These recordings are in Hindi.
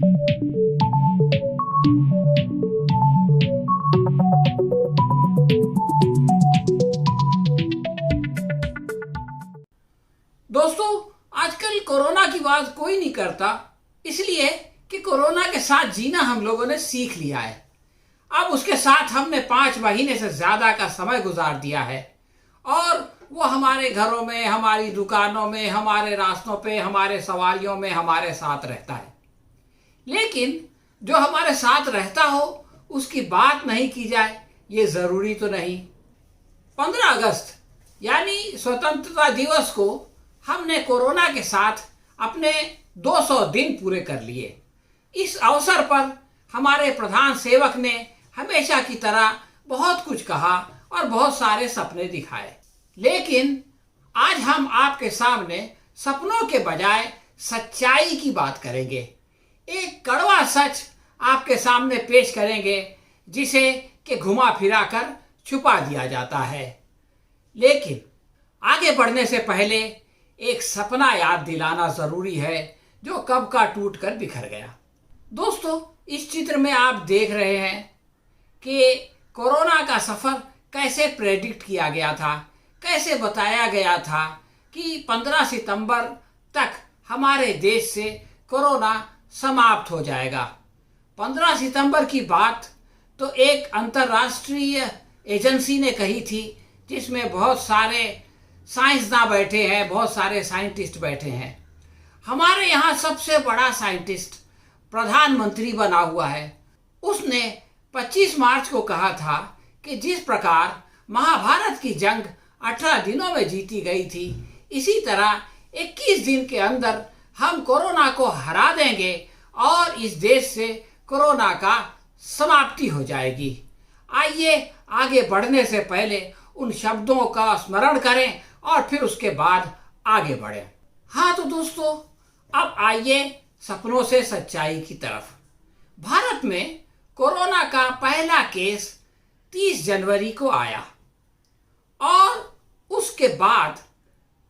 दोस्तों, आजकल कोरोना की बात कोई नहीं करता, इसलिए कि कोरोना के साथ जीना हम लोगों ने सीख लिया है। अब उसके साथ हमने 5 महीने से ज़्यादा का समय गुजार दिया है और वो हमारे घरों में, हमारी दुकानों में, हमारे रास्तों पे, हमारे सवारियों में हमारे साथ रहता है। लेकिन जो हमारे साथ रहता हो उसकी बात नहीं की जाए, ये ज़रूरी तो नहीं। 15 अगस्त यानी स्वतंत्रता दिवस को हमने कोरोना के साथ अपने 200 दिन पूरे कर लिए। इस अवसर पर हमारे प्रधान सेवक ने हमेशा की तरह बहुत कुछ कहा और बहुत सारे सपने दिखाए, लेकिन आज हम आपके सामने सपनों के बजाय सच्चाई की बात करेंगे। एक कड़वा सच आपके सामने पेश करेंगे जिसे कि घुमा फिरा कर छुपा दिया जाता है। लेकिन आगे बढ़ने से पहले एक सपना याद दिलाना जरूरी है जो कब का टूट कर बिखर गया। दोस्तों, इस चित्र में आप देख रहे हैं कि कोरोना का सफ़र कैसे प्रेडिक्ट किया गया था, कैसे बताया गया था कि 15 सितंबर तक हमारे देश से कोरोना समाप्त हो जाएगा। 15 सितंबर की बात तो एक अंतर्राष्ट्रीय एजेंसी ने कही थी जिसमें बहुत सारे साइंसदान बैठे हैं, बहुत सारे साइंटिस्ट बैठे हैं। हमारे यहाँ सबसे बड़ा साइंटिस्ट प्रधानमंत्री बना हुआ है। उसने 25 मार्च को कहा था कि जिस प्रकार महाभारत की जंग 18 दिनों में जीती गई थी, इसी तरह 21 दिन के अंदर हम कोरोना को हरा देंगे और इस देश से कोरोना का समाप्ति हो जाएगी। आइए आगे बढ़ने से पहले उन शब्दों का स्मरण करें और फिर उसके बाद आगे बढ़ें। हाँ तो दोस्तों, अब आइए सपनों से सच्चाई की तरफ। भारत में कोरोना का पहला केस 30 जनवरी को आया और उसके बाद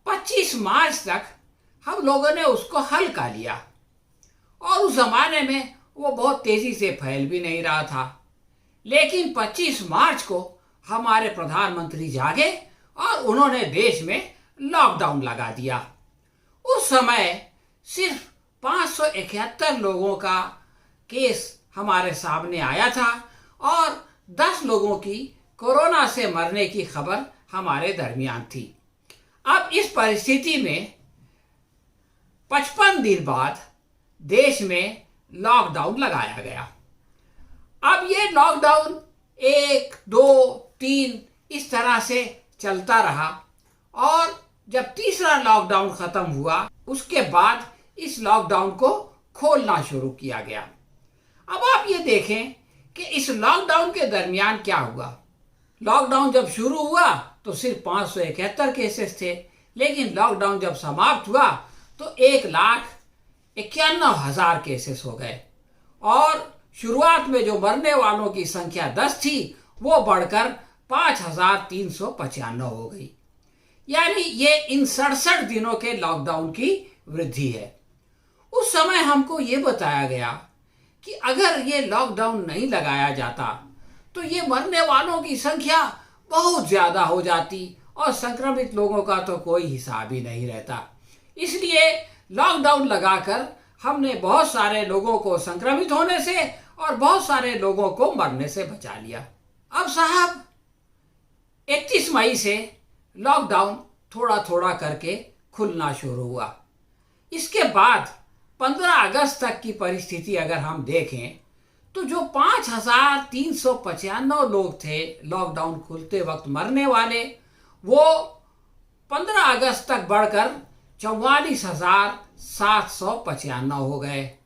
25 मार्च तक हम लोगों ने उसको हल्का लिया और उस जमाने में वो बहुत तेजी से फैल भी नहीं रहा था। लेकिन 25 मार्च को हमारे प्रधानमंत्री जागे और उन्होंने देश में लॉकडाउन लगा दिया। उस समय सिर्फ 571 लोगों का केस हमारे सामने आया था और 10 लोगों की कोरोना से मरने की खबर हमारे दरमियान थी। अब इस परिस्थिति में 55 दिन बाद देश में लॉकडाउन लगाया गया। अब ये लॉकडाउन 1, 2, 3 इस तरह से चलता रहा और जब तीसरा लॉकडाउन खत्म हुआ उसके बाद इस लॉकडाउन को खोलना शुरू किया गया। अब आप ये देखें कि इस लॉकडाउन के दरमियान क्या हुआ। लॉकडाउन जब शुरू हुआ तो सिर्फ 571 केसेस थे, लेकिन लॉकडाउन जब समाप्त हुआ तो 1,91,000 केसेस हो गए और शुरुआत में जो मरने वालों की संख्या 10 थी वो बढ़कर 5,395 हो गई। यानी ये इन 67 दिनों के लॉकडाउन की वृद्धि है। उस समय हमको ये बताया गया कि अगर ये लॉकडाउन नहीं लगाया जाता तो ये मरने वालों की संख्या बहुत ज़्यादा हो जाती और संक्रमित लोगों का तो कोई हिसाब ही नहीं रहता। इसलिए लॉकडाउन लगाकर हमने बहुत सारे लोगों को संक्रमित होने से और बहुत सारे लोगों को मरने से बचा लिया। अब साहब 31 मई से लॉकडाउन थोड़ा थोड़ा करके खुलना शुरू हुआ। इसके बाद 15 अगस्त तक की परिस्थिति अगर हम देखें तो जो 5,395 लोग थे लॉकडाउन खुलते वक्त मरने वाले, वो 15 अगस्त तक बढ़कर 44,795 हो गए।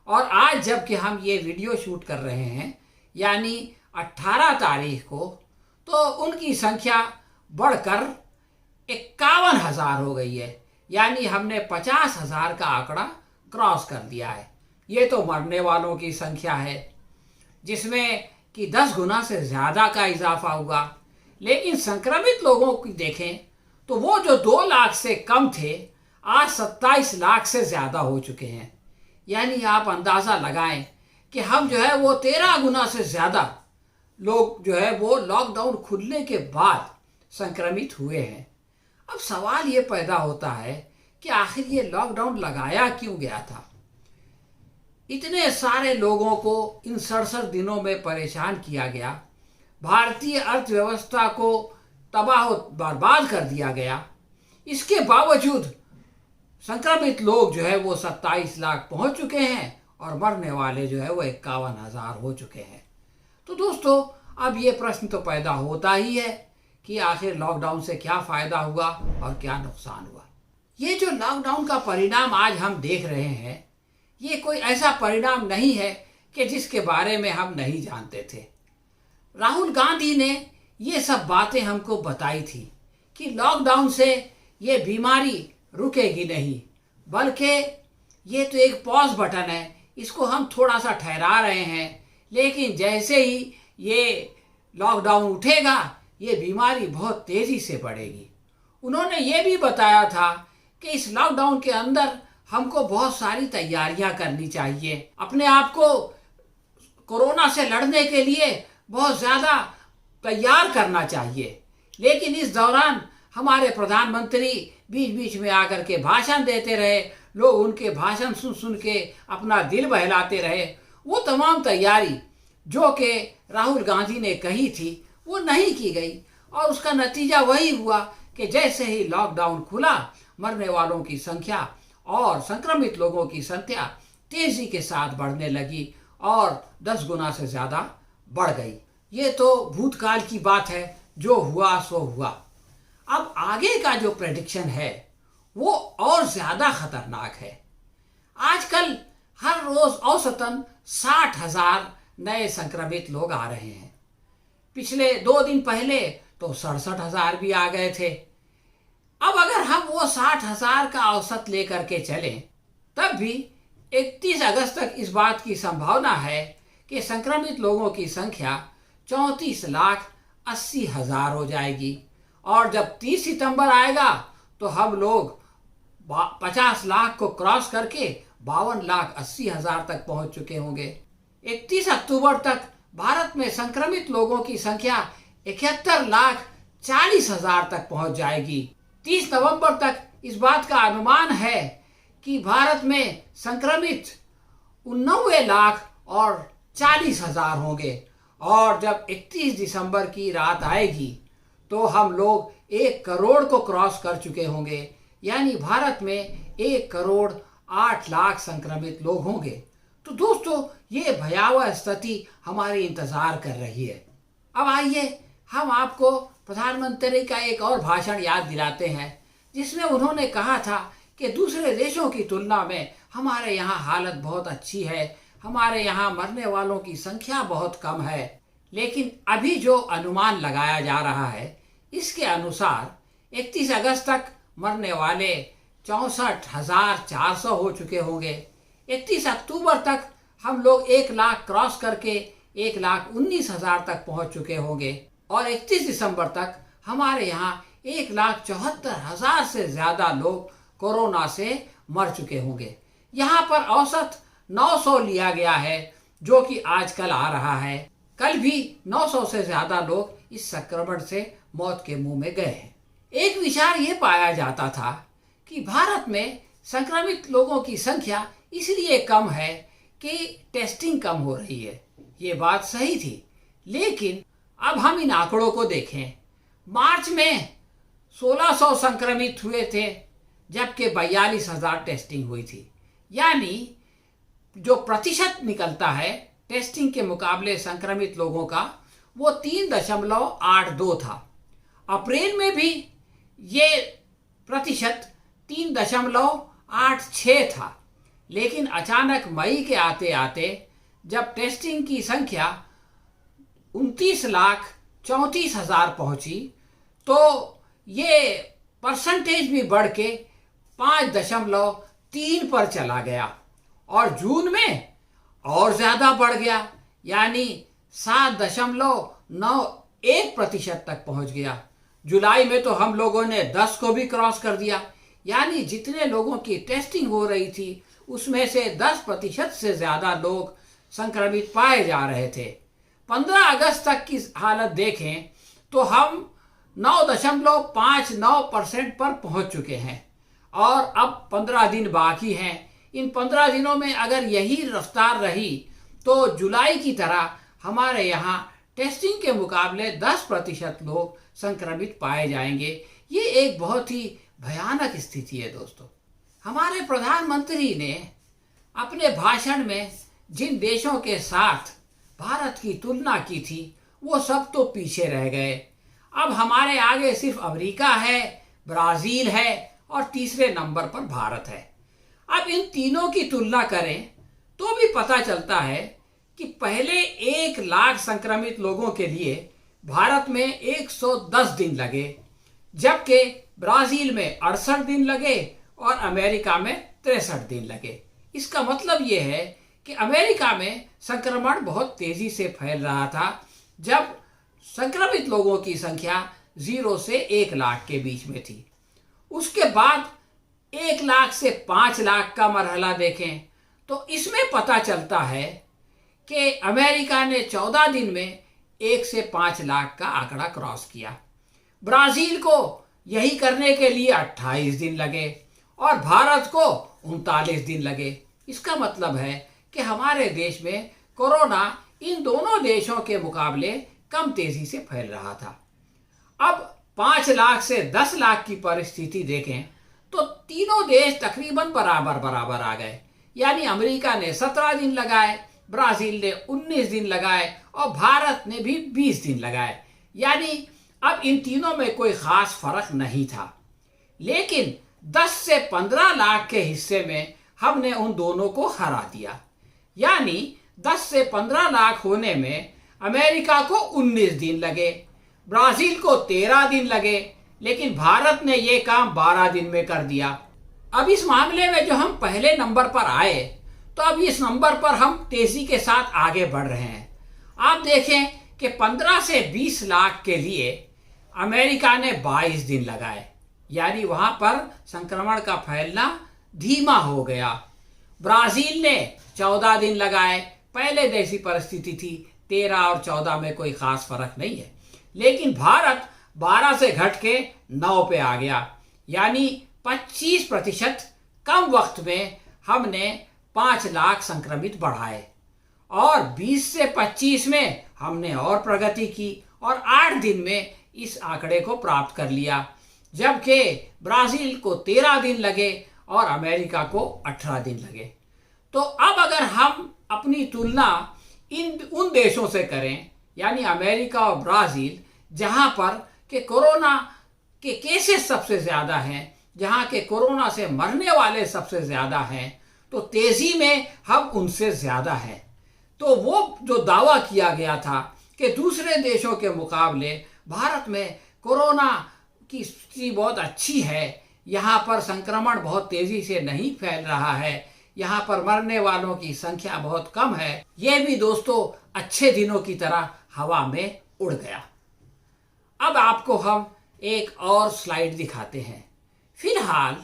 और आज जबकि हम ये वीडियो शूट कर रहे हैं यानी 18 तारीख को, तो उनकी संख्या बढ़कर 51,000 हो गई है। यानी हमने 50,000 का आंकड़ा क्रॉस कर दिया है। ये तो मरने वालों की संख्या है जिसमें कि 10 गुना से ज़्यादा का इजाफा हुआ। लेकिन संक्रमित लोगों की देखें तो वो जो 2 लाख से कम थे आज 27 लाख से ज़्यादा हो चुके हैं। यानी आप अंदाज़ा लगाएं कि हम जो है वो 13 गुना से ज़्यादा लोग जो है वो लॉकडाउन खुलने के बाद संक्रमित हुए हैं। अब सवाल ये पैदा होता है कि आखिर ये लॉकडाउन लगाया क्यों गया था? इतने सारे लोगों को इन 67 दिनों में परेशान किया गया, भारतीय अर्थव्यवस्था को तबाह बर्बाद कर दिया गया। इसके बावजूद संक्रमित लोग जो है वो 27 लाख पहुंच चुके हैं और मरने वाले जो है वो 51,000 हो चुके हैं। तो दोस्तों, अब ये प्रश्न तो पैदा होता ही है कि आखिर लॉकडाउन से क्या फ़ायदा हुआ और क्या नुकसान हुआ। ये जो लॉकडाउन का परिणाम आज हम देख रहे हैं, ये कोई ऐसा परिणाम नहीं है कि जिसके बारे में हम नहीं जानते थे। राहुल गांधी ने ये सब बातें हमको बताई थी कि लॉकडाउन से ये बीमारी रुकेगी नहीं, बल्कि ये तो एक पॉज बटन है, इसको हम थोड़ा सा ठहरा रहे हैं, लेकिन जैसे ही ये लॉकडाउन उठेगा ये बीमारी बहुत तेज़ी से बढ़ेगी। उन्होंने ये भी बताया था कि इस लॉकडाउन के अंदर हमको बहुत सारी तैयारियां करनी चाहिए, अपने आप को कोरोना से लड़ने के लिए बहुत ज़्यादा तैयार करना चाहिए। लेकिन इस दौरान हमारे प्रधानमंत्री बीच बीच में आकर के भाषण देते रहे, लोग उनके भाषण सुन सुन के अपना दिल बहलाते रहे। वो तमाम तैयारी जो कि राहुल गांधी ने कही थी वो नहीं की गई और उसका नतीजा वही हुआ कि जैसे ही लॉकडाउन खुला, मरने वालों की संख्या और संक्रमित लोगों की संख्या तेज़ी के साथ बढ़ने लगी और 10 गुना से ज़्यादा बढ़ गई। ये तो भूतकाल की बात है, जो हुआ सो हुआ। अब आगे का जो प्रेडिक्शन है वो और ज़्यादा खतरनाक है। आजकल हर रोज़ औसतन 60,000 नए संक्रमित लोग आ रहे हैं। पिछले 2 दिन पहले तो 67,000 भी आ गए थे। अब अगर हम वो 60,000 का औसत लेकर के चलें, तब भी 31 अगस्त तक इस बात की संभावना है कि संक्रमित लोगों की संख्या 34,80,000 हो जाएगी और जब 30 सितंबर आएगा तो हम लोग 50 लाख को क्रॉस करके 52,80,000 तक पहुंच चुके होंगे। 31 अक्टूबर तक भारत में संक्रमित लोगों की संख्या 71,40,000 तक पहुंच जाएगी। 30 नवंबर तक इस बात का अनुमान है कि भारत में संक्रमित 89,40,000 होंगे और जब 31 दिसंबर की रात आएगी तो हम लोग 1 करोड़ को क्रॉस कर चुके होंगे, यानी भारत में 1,08,00,000 संक्रमित लोग होंगे। तो दोस्तों, ये भयावह स्थिति हमारी इंतज़ार कर रही है। अब आइए हम आपको प्रधानमंत्री का एक और भाषण याद दिलाते हैं, जिसमें उन्होंने कहा था कि दूसरे देशों की तुलना में हमारे यहाँ हालत बहुत अच्छी है, हमारे यहाँ मरने वालों की संख्या बहुत कम है। लेकिन अभी जो अनुमान लगाया जा रहा है, इसके अनुसार 31 अगस्त तक मरने वाले 64,400 हो चुके होंगे। 31 अक्टूबर तक हम लोग 1 लाख क्रॉस करके 1,19,000 तक पहुंच चुके होंगे और 31 दिसंबर तक हमारे यहाँ 1,74,000 से ज़्यादा लोग कोरोना से मर चुके होंगे। यहाँ पर औसत 900 लिया गया है, जो कि आजकल आ रहा है। कल भी 900 से ज़्यादा लोग इस संक्रमण से मौत के मुंह में गए हैं। एक विचार ये पाया जाता था कि भारत में संक्रमित लोगों की संख्या इसलिए कम है कि टेस्टिंग कम हो रही है। ये बात सही थी, लेकिन अब हम इन आंकड़ों को देखें। मार्च में 1,600 संक्रमित हुए थे, जबकि 42,000 टेस्टिंग हुई थी। यानी जो प्रतिशत निकलता है टेस्टिंग के मुकाबले संक्रमित लोगों का, वो 3.82 था। अप्रैल में भी ये प्रतिशत 3.86 था, लेकिन अचानक मई के आते आते जब टेस्टिंग की संख्या 29,34,000 पहुंची, तो ये परसेंटेज भी बढ़ के 5.3 पर चला गया और जून में और ज़्यादा बढ़ गया, यानी 7.91% तक पहुंच गया। जुलाई में तो हम लोगों ने 10 को भी क्रॉस कर दिया, यानी जितने लोगों की टेस्टिंग हो रही थी उसमें से 10% से ज़्यादा लोग संक्रमित पाए जा रहे थे। 15 अगस्त तक की हालत देखें तो हम 9.59% पर पहुंच चुके हैं और अब 15 दिन बाकी हैं। इन 15 दिनों में अगर यही रफ्तार रही तो जुलाई की तरह हमारे यहाँ टेस्टिंग के मुकाबले 10% लोग संक्रमित पाए जाएंगे। ये एक बहुत ही भयानक स्थिति है दोस्तों। हमारे प्रधानमंत्री ने अपने भाषण में जिन देशों के साथ भारत की तुलना की थी वो सब तो पीछे रह गए। अब हमारे आगे सिर्फ अमेरिका है, ब्राज़ील है और तीसरे नंबर पर भारत है। अब इन तीनों की तुलना करें तो भी पता चलता है कि पहले 1 लाख संक्रमित लोगों के लिए भारत में 110 दिन लगे, जबकि ब्राज़ील में 68 दिन लगे और अमेरिका में 63 दिन लगे। इसका मतलब ये है कि अमेरिका में संक्रमण बहुत तेज़ी से फैल रहा था जब संक्रमित लोगों की संख्या 0 से 1 लाख के बीच में थी। उसके बाद 1 लाख से 5 लाख का मरहला देखें तो इसमें पता चलता है कि अमेरिका ने 14 दिन में 1 से 5 लाख का आंकड़ा क्रॉस किया। ब्राज़ील को यही करने के लिए 28 दिन लगे और भारत को 39 दिन लगे। इसका मतलब है कि हमारे देश में कोरोना इन दोनों देशों के मुकाबले कम तेजी से फैल रहा था। अब 5 लाख से 10 लाख की परिस्थिति देखें तो तीनों देश तकरीबन बराबर बराबर आ गए। यानी अमेरिका ने 17 दिन लगाए, ब्राज़ील ने 19 दिन लगाए और भारत ने भी 20 दिन लगाए। यानी अब इन तीनों में कोई ख़ास फर्क नहीं था, लेकिन 10 से 15 लाख के हिस्से में हमने उन दोनों को हरा दिया। यानी 10 से 15 लाख होने में अमेरिका को 19 दिन लगे, ब्राज़ील को 13 दिन लगे, लेकिन भारत ने ये काम 12 दिन में कर दिया। अब इस मामले में जो हम पहले नंबर पर आए तो अब इस नंबर पर हम तेज़ी के साथ आगे बढ़ रहे हैं। आप देखें कि 15 से 20 लाख के लिए अमेरिका ने 22 दिन लगाए, यानी वहाँ पर संक्रमण का फैलना धीमा हो गया। ब्राज़ील ने 14 दिन लगाए, पहले जैसी परिस्थिति थी, 13 और 14 में कोई ख़ास फर्क नहीं है। लेकिन भारत 12 से घट के 9 पे आ गया, यानी 25% कम वक्त में हमने 5 लाख संक्रमित बढ़ाए और 20 से 25 में हमने और प्रगति की और 8 दिन में इस आंकड़े को प्राप्त कर लिया, जबकि ब्राज़ील को 13 दिन लगे और अमेरिका को 18 दिन लगे। तो अब अगर हम अपनी तुलना उन देशों से करें, यानी अमेरिका और ब्राज़ील, जहां पर के कोरोना के केसेस सबसे ज़्यादा हैं, जहां के कोरोना से मरने वाले सबसे ज़्यादा हैं, तो तेज़ी में हम उनसे ज़्यादा हैं। तो वो जो दावा किया गया था कि दूसरे देशों के मुकाबले भारत में कोरोना की स्थिति बहुत अच्छी है, यहाँ पर संक्रमण बहुत तेज़ी से नहीं फैल रहा है, यहाँ पर मरने वालों की संख्या बहुत कम है, ये भी दोस्तों अच्छे दिनों की तरह हवा में उड़ गया। अब आपको हम एक और स्लाइड दिखाते हैं। फिलहाल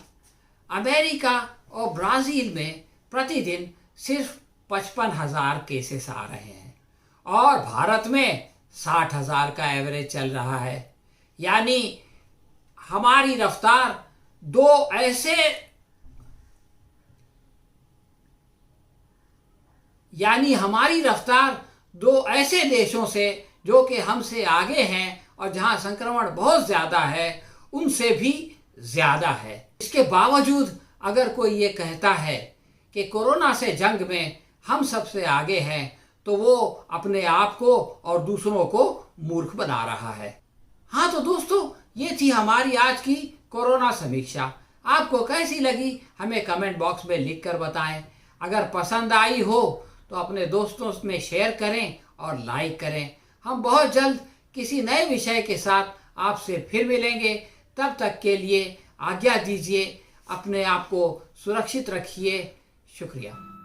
अमेरिका और ब्राज़ील में प्रतिदिन सिर्फ 55,000 केसेस आ रहे हैं और भारत में 60,000 का एवरेज चल रहा है। यानी हमारी रफ्तार दो ऐसे देशों से जो कि हमसे आगे हैं और जहां संक्रमण बहुत ज़्यादा है, उनसे भी ज़्यादा है। इसके बावजूद अगर कोई ये कहता है कि कोरोना से जंग में हम सबसे आगे हैं, तो वो अपने आप को और दूसरों को मूर्ख बना रहा है। हाँ तो दोस्तों, ये थी हमारी आज की कोरोना समीक्षा। आपको कैसी लगी हमें कमेंट बॉक्स में लिख कर बताएं। अगर पसंद आई हो तो अपने दोस्तों में शेयर करें और लाइक करें। हम बहुत जल्द किसी नए विषय के साथ आपसे फिर मिलेंगे। तब तक के लिए आज्ञा दीजिए। अपने आप को सुरक्षित रखिए। शुक्रिया।